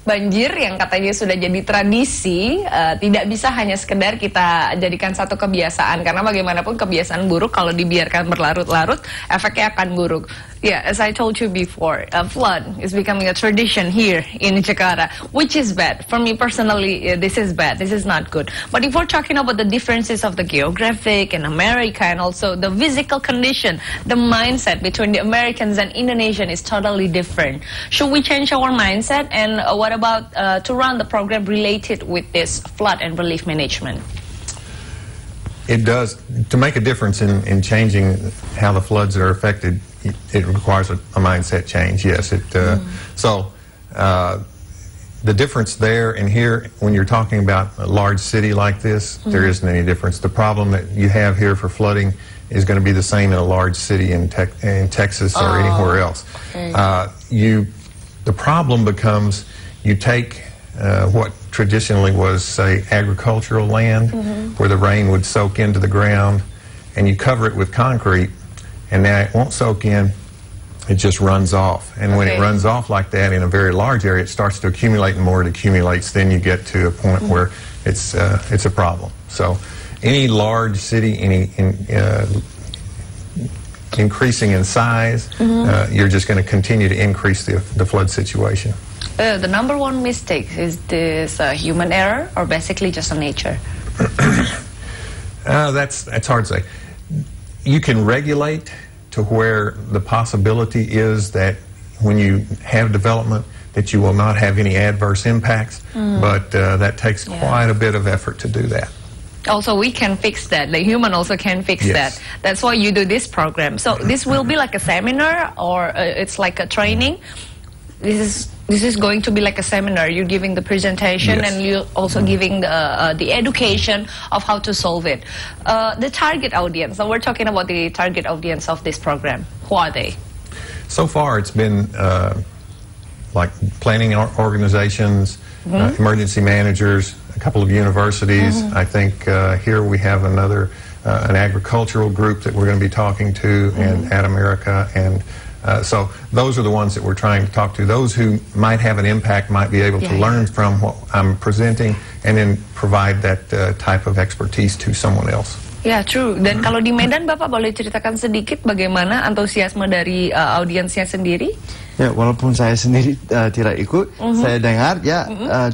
banjir yang katanya sudah jadi tradisi, tidak bisa hanya sekedar kita jadikan satu kebiasaan, karena bagaimanapun kebiasaan buruk kalau dibiarkan berlarut-larut, efeknya akan buruk. Yeah, as I told you before, flood is becoming a tradition here in Jakarta, which is bad. For me personally, this is bad. This is not good. But if we're talking about the differences of the geographic in America and also the physical condition, the mindset between the Americans and Indonesian is totally different. Should we change our mindset? And what about to run the program related with this flood and relief management? It does. To make a difference in changing how the floods are affected, it requires a mindset change. Yes. So the difference there and here, when you're talking about a large city like this, there isn't any difference. The problem that you have here for flooding is going to be the same in a large city in Texas or anywhere else. Okay. The problem becomes you take what traditionally was, say, agricultural land, where the rain would soak into the ground, and you cover it with concrete, and now it won't soak in, it just runs off. And when it runs off like that in a very large area, it starts to accumulate, and more it accumulates, then you get to a point where it's a problem. So any large city, increasing in size, you're just going to continue to increase the flood situation. The number one mistake is this human error, or basically just a nature? That's hard to say. You can regulate to where the possibility is that when you have development that you will not have any adverse impacts, but that takes quite a bit of effort to do that. Also, we can fix that. The human also can fix that. That's why you do this program. So this will be like a seminar, or it's like a training? This is going to be like a seminar. You're giving the presentation, and you're also giving the education of how to solve it. The target audience. So we're talking about the target audience of this program. Who are they? So far, it's been like planning organizations, emergency managers, a couple of universities. I think here we have another an agricultural group that we're going to be talking to, and at Amerika, and so those are the ones that we're trying to talk to. Those who might have an impact might be able to learn from what I'm presenting and then provide that type of expertise to someone else. Ya, true. Dan kalau di Medan, Bapak boleh ceritakan sedikit bagaimana antusiasme dari audiensnya sendiri? Ya, walaupun saya sendiri tidak ikut, saya dengar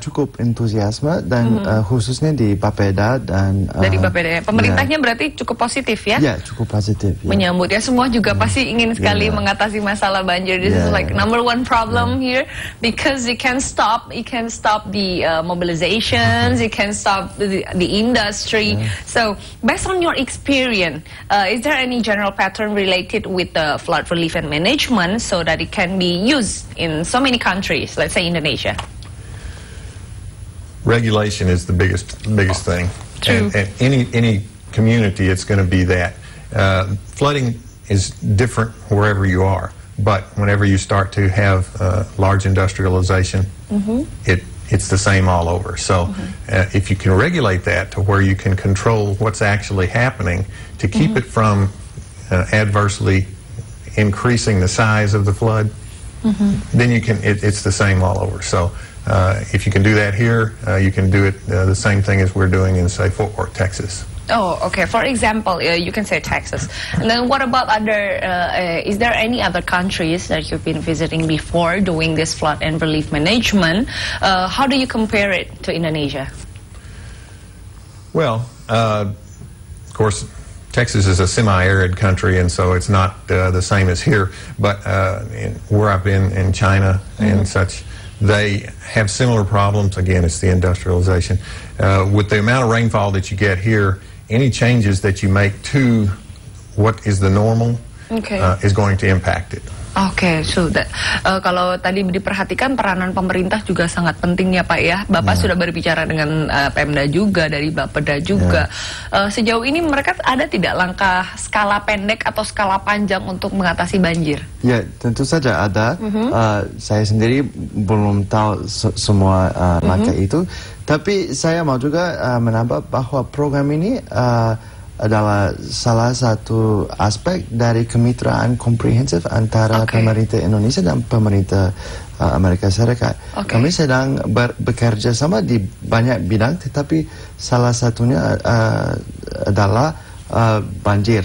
cukup entusiasme, dan khususnya di Bapeda dan dari Bapeda. Pemerintahnya berarti cukup positif ya? Ya, cukup positif. Ya. Menyambut ya, semua juga pasti ingin sekali mengatasi masalah banjir. This is like number one problem here, because it can stop the mobilizations, it can stop the industry. So based on your experience, is there any general pattern related with the flood relief and management so that it can be used in so many countries, let's say Indonesia? Regulation is the biggest thing. True. And any community, it's going to be that. Flooding is different wherever you are, but whenever you start to have large industrialization, it's the same all over. So if you can regulate that to where you can control what's actually happening to keep it from adversely increasing the size of the flood, then you can. It's the same all over. So if you can do that here, you can do it the same thing as we're doing in, say, Fort Worth, Texas. Oh, okay. For example, you can say Texas. And then what about other, is there any other countries that you've been visiting before doing this flood and relief management? How do you compare it to Indonesia? Well, of course, Texas is a semi-arid country, and so it's not the same as here. But where I've been in China and such, they have similar problems. Again, it's the industrialization. With the amount of rainfall that you get here, any changes that you make to what is the normal is going to impact it. Oke, sudah. Kalau tadi diperhatikan peranan pemerintah juga sangat penting ya Pak ya. Bapak sudah berbicara dengan Pemda juga, dari Bapeda juga. Sejauh ini mereka ada tidak langkah skala pendek atau skala panjang untuk mengatasi banjir? Ya, tentu saja ada. Saya sendiri belum tahu semua langkah itu. Tapi saya mau juga menambah bahwa program ini adalah salah satu aspek dari kemitraan komprehensif antara pemerintah Indonesia dan pemerintah Amerika Serikat. Kami sedang bekerja sama di banyak bidang, tetapi salah satunya adalah banjir.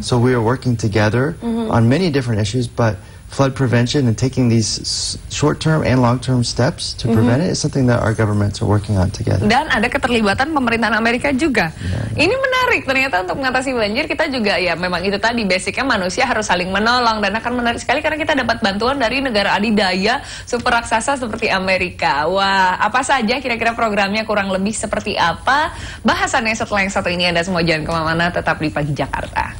So we are working together on many different issues, but flood prevention and taking these short-term and long-term steps to prevent it is something that our governments are working on together. Dan ada keterlibatan pemerintahan Amerika juga. Ini menarik, ternyata untuk mengatasi banjir kita juga ya memang itu tadi basicnya manusia harus saling menolong, dan akan menarik sekali karena kita dapat bantuan dari negara adidaya super raksasa seperti Amerika. Wah, apa saja kira-kira programnya, kurang lebih seperti apa? Bahasannya setelah yang satu ini. Anda semua jangan kemana-mana, tetap di Pagi Jakarta.